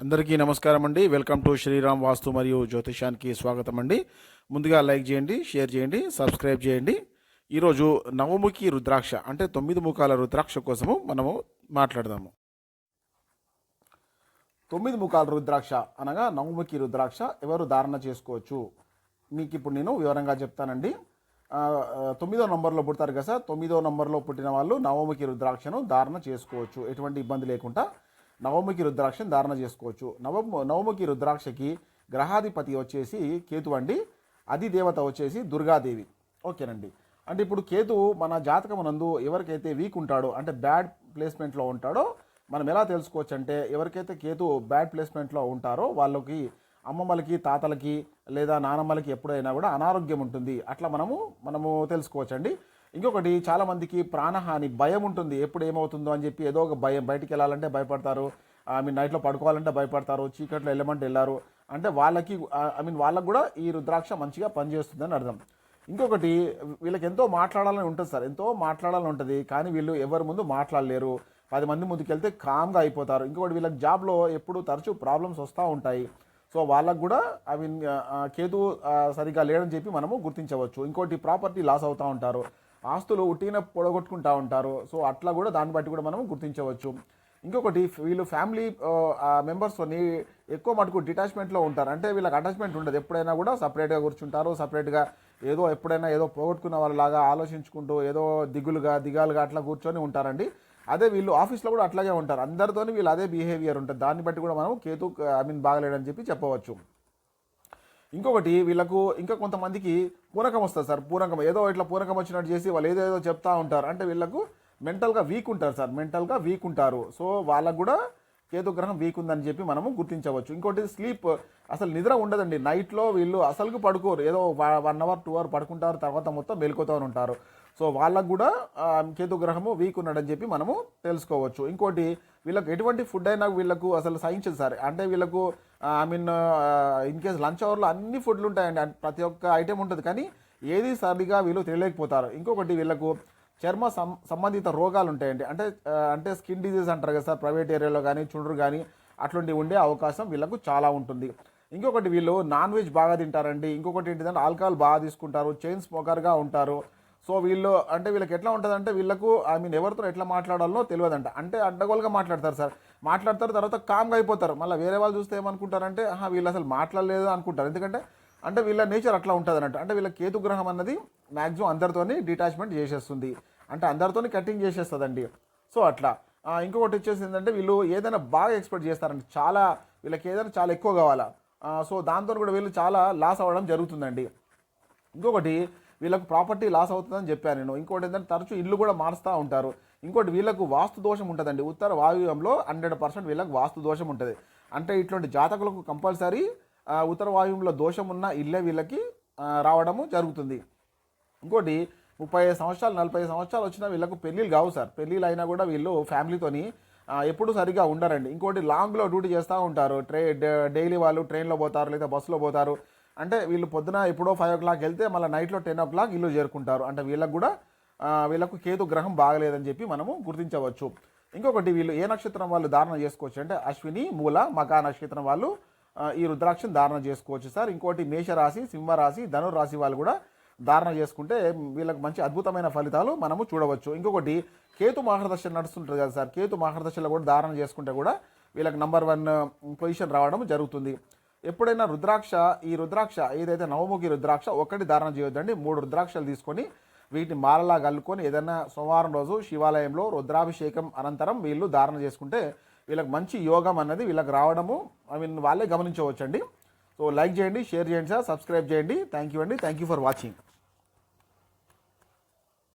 అందరికీ నమస్కారం అండి. వెల్కమ్ టు శ్రీరామ్ వాస్తు మరియు జ్యోతిషానికి స్వాగతం అండి. ముందుగా లైక్ చేయండి, షేర్ చేయండి, సబ్స్క్రైబ్ చేయండి. ఈరోజు నవముఖి రుద్రాక్ష అంటే 9 ముఖాల రుద్రాక్ష కోసము మనము మాట్లాడదాము. 9 ముఖాల రుద్రాక్ష అనగా నవముఖి రుద్రాక్ష ఎవరు ధారణ చేసుకోవచ్చు మీకు ఇప్పుడు నేను వివరంగా చెప్తానండి. 9వ నంబర్లో పుడతారు కదా సార్, 9వ నంబర్లో పుట్టిన వాళ్ళు నవముఖి రుద్రాక్షను ధారణ చేసుకోవచ్చు, ఎటువంటి ఇబ్బంది లేకుండా నవముఖి రుద్రాక్షను ధారణ చేసుకోవచ్చు. నవముఖి రుద్రాక్షకి గ్రహాధిపతి వచ్చేసి కేతు అండి, అధిదేవత వచ్చేసి దుర్గాదేవి. ఓకేనండి. అంటే ఇప్పుడు కేతు మన జాతకం నందు ఎవరికైతే వీక్ ఉంటాడో అంటే బ్యాడ్ ప్లేస్మెంట్లో ఉంటాడో మనం ఎలా తెలుసుకోవచ్చు అంటే, ఎవరికైతే కేతు బ్యాడ్ ప్లేస్మెంట్లో ఉంటారో వాళ్ళకి అమ్మమ్మలకి, తాతలకి లేదా నానమ్మలకి ఎప్పుడైనా కూడా అనారోగ్యం ఉంటుంది. అట్లా మనము తెలుసుకోవచ్చండి. ఇంకొకటి, చాలామందికి ప్రాణహాని భయం ఉంటుంది. ఎప్పుడు ఏమవుతుందో అని చెప్పి ఏదో ఒక భయం, బయటికి వెళ్ళాలంటే భయపడతారు, నైట్లో పడుకోవాలంటే భయపడతారు, చీకట్లో వెళ్ళమంటే వెళ్ళారు అంటే వాళ్ళకి కూడా ఈ రుద్రాక్ష మంచిగా పనిచేస్తుందని అర్థం. ఇంకొకటి, వీళ్ళకి ఎంతో మాట్లాడాలని ఉంటుంది సార్, ఎంతో మాట్లాడాలని ఉంటుంది, కానీ వీళ్ళు ఎవరి ముందు మాట్లాడలేరు. 10 మంది ముందుకు వెళ్తే కామ్గా అయిపోతారు. ఇంకొకటి, వీళ్ళకి జాబ్లో ఎప్పుడు తరచూ ప్రాబ్లమ్స్ వస్తూ ఉంటాయి. సో వాళ్ళకు కూడా కేతు సరిగా లేడని చెప్పి మనము గుర్తించవచ్చు. ఇంకోటి, ప్రాపర్టీ లాస్ అవుతూ ఉంటారు, ఆస్తులు ఉట్టిన పొడగొట్టుకుంటూ ఉంటారు. సో అట్లా కూడా దాన్ని బట్టి కూడా మనం గుర్తించవచ్చు. ఇంకొకటి, వీళ్ళు ఫ్యామిలీ మెంబర్స్తోని ఎక్కువ మటుకు డిటాచ్మెంట్లో ఉంటారు. అంటే వీళ్ళకి అటాచ్మెంట్ ఉండదు, ఎప్పుడైనా కూడా సపరేట్గా కూర్చుంటారు, సపరేట్గా ఎప్పుడైనా ఏదో పోగొట్టుకున్న వాళ్ళలాగా ఆలోచించుకుంటూ ఏదో దిగాలుగా అట్లా కూర్చొని ఉంటారండి. అదే వీళ్ళు ఆఫీస్లో కూడా అట్లాగే ఉంటారు, అందరితోని వీళ్ళు అదే బిహేవియర్ ఉంటుంది. దాన్ని బట్టి కూడా మనం కేతు బాగలేడని చెప్పి చెప్పవచ్చు. ఇంకొకటి, వీళ్ళకు ఇంకా కొంతమందికి పూనకం వస్తుంది సార్. పూనకం ఏదో ఇట్లా పూనకం వచ్చినట్టు చేసి వాళ్ళు ఏదో చెప్తా ఉంటారు. అంటే వీళ్ళకు మెంటల్గా వీక్ ఉంటారు సార్, మెంటల్గా వీక్ ఉంటారు. సో వాళ్ళకు కూడా కేతు గ్రహం వీక్ ఉందని చెప్పి మనము గుర్తించవచ్చు. ఇంకోటి, స్లీప్ అసలు నిద్ర ఉండదండి. నైట్లో వీళ్ళు అసలుకు పడుకోరు, ఏదో 1 అవర్ 2 అవర్ పడుకుంటారు, తర్వాత మొత్తం మెలుకుతూ ఉంటారు. సో వాళ్ళకు కూడా కేతు గ్రహము వీక్ ఉన్నాడని చెప్పి మనము తెలుసుకోవచ్చు. ఇంకోటి, వీళ్ళకి ఎటువంటి ఫుడ్ అయినా వీళ్ళకు అసలు సహించదు సార్. అంటే వీళ్ళకు ఇన్ కేస్ లంచ్ అవర్లో అన్ని ఫుడ్లు ఉంటాయండి, ప్రతి ఒక్క ఐటెం ఉంటుంది, కానీ ఏది సరిగా వీళ్ళు తెలియకపోతారు. ఇంకొకటి, వీళ్ళకు చర్మ సంబంధిత రోగాలు ఉంటాయండి. అంటే స్కిన్ డిజీజ్ అంటారు కదా సార్, ప్రైవేట్ ఏరియాలో కానీ చుండ్రు కానీ అట్లాంటివి ఉండే అవకాశం వీళ్ళకు చాలా ఉంటుంది. ఇంకొకటి, వీళ్ళు నాన్ వెజ్ బాగా తింటారండి. ఇంకొకటి ఏంటిదంటే ఆల్కహాల్ బాగా తీసుకుంటారు, చైన్ స్మోకర్గా ఉంటారు. సో వీళ్ళకి ఎట్లా ఉంటుందంటే, వీళ్ళకు ఎవరితో ఎట్లా మాట్లాడాలో తెలియదంట. అంటే అడ్డగోలుగా మాట్లాడతారు సార్, మాట్లాడతారు, తర్వాత కామ్గా అయిపోతారు. మళ్ళీ వేరే వాళ్ళు చూస్తే ఏమనుకుంటారంటే వీళ్ళు అసలు మాట్లాడలేదు అనుకుంటారు. ఎందుకంటే వీళ్ళ నేచర్ అట్లా ఉంటుంది అన్నట్టు. అంటే వీళ్ళ కేతు గ్రహం అన్నది మ్యాక్సిమం అందరితోని డిటాచ్మెంట్ చేసేస్తుంది, అంటే అందరితోని కటింగ్ చేసేస్తుందండి. సో అట్లా. ఇంకొకటి వచ్చేసి ఏంటంటే, వీళ్ళు ఏదైనా బాగా ఎక్స్పెక్ట్ చేస్తారండి, వీళ్ళకి ఏదైనా చాలా ఎక్కువ కావాలా. సో దాంతో కూడా వీళ్ళు చాలా లాస్ అవ్వడం జరుగుతుందండి. ఇంకొకటి, వీళ్ళకు ప్రాపర్టీ లాస్ అవుతుందని చెప్పాను నేను. ఇంకోటి ఏంటంటే, తరచూ ఇల్లు కూడా మారుస్తూ ఉంటారు. ఇంకోటి, వీళ్ళకు వాస్తు దోషం ఉంటుందండి. ఉత్తర వాయువ్యంలో 100% వీళ్ళకి వాస్తు దోషం ఉంటుంది. అంటే ఇట్లాంటి జాతకులకు కంపల్సరీ ఉత్తర వాయువ్యంలో దోషం ఉన్న ఇల్లే వీళ్ళకి రావడము జరుగుతుంది. ఇంకోటి, 35 సంవత్సరాలు 40 సంవత్సరాలు వచ్చినా వీళ్ళకు పెళ్ళిళ్ళు కావు సార్. పెళ్ళిళ్ళు అయినా కూడా వీళ్ళు ఫ్యామిలీతోని ఎప్పుడు సరిగా ఉండరండి. ఇంకోటి, లాంగ్లో డ్యూటీ చేస్తూ ఉంటారు. డైలీ వాళ్ళు ట్రైన్లో పోతారు లేదా బస్సులో పోతారు. అంటే వీళ్ళు పొద్దున ఎప్పుడో 5 o'clock వెళ్తే మళ్ళీ నైట్లో 10 o'clock ఇల్లు చేరుకుంటారు. అంటే వీళ్ళకు కేతు గ్రహం బాగలేదని చెప్పి మనము గుర్తించవచ్చు. ఇంకొకటి, వీళ్ళు ఏ నక్షత్రం వాళ్ళు ధారణ చేసుకోవచ్చు అంటే, అశ్విని, మూల, మకా నక్షత్రం వాళ్ళు ఈ రుద్రాక్షను ధారణ చేసుకోవచ్చు సార్. ఇంకోటి, మేషరాశి, సింహరాశి, ధనురాశి వాళ్ళు కూడా ధారణ చేసుకుంటే వీళ్ళకి మంచి అద్భుతమైన ఫలితాలు మనము చూడవచ్చు. ఇంకొకటి, కేతు మహర్దశ నడుస్తుంటుంది కదా సార్, కేతు మహర్దశలో కూడా ధారణ చేసుకుంటే కూడా వీళ్ళకి నంబర్ 1 పొజిషన్ రావడం జరుగుతుంది. ఎప్పుడైనా ఈ రుద్రాక్ష ఏదైతే నవముఖి రుద్రాక్ష ఒక్కటి ధారణ చేయొద్దండి. 3 రుద్రాక్షలు తీసుకొని వీటిని మాలలా కలుపుకొని ఏదైనా సోమవారం రోజు శివాలయంలో రుద్రాభిషేకం అనంతరం వీళ్ళు ధారణ చేసుకుంటే వీళ్ళకి మంచి యోగం అన్నది వీళ్ళకి రావడము వాళ్ళే గమనించవచ్చండి. సో లైక్ చేయండి, షేర్ చేయండి సార్, సబ్స్క్రైబ్ చేయండి. థ్యాంక్ యూ అండి. Thank you for watching.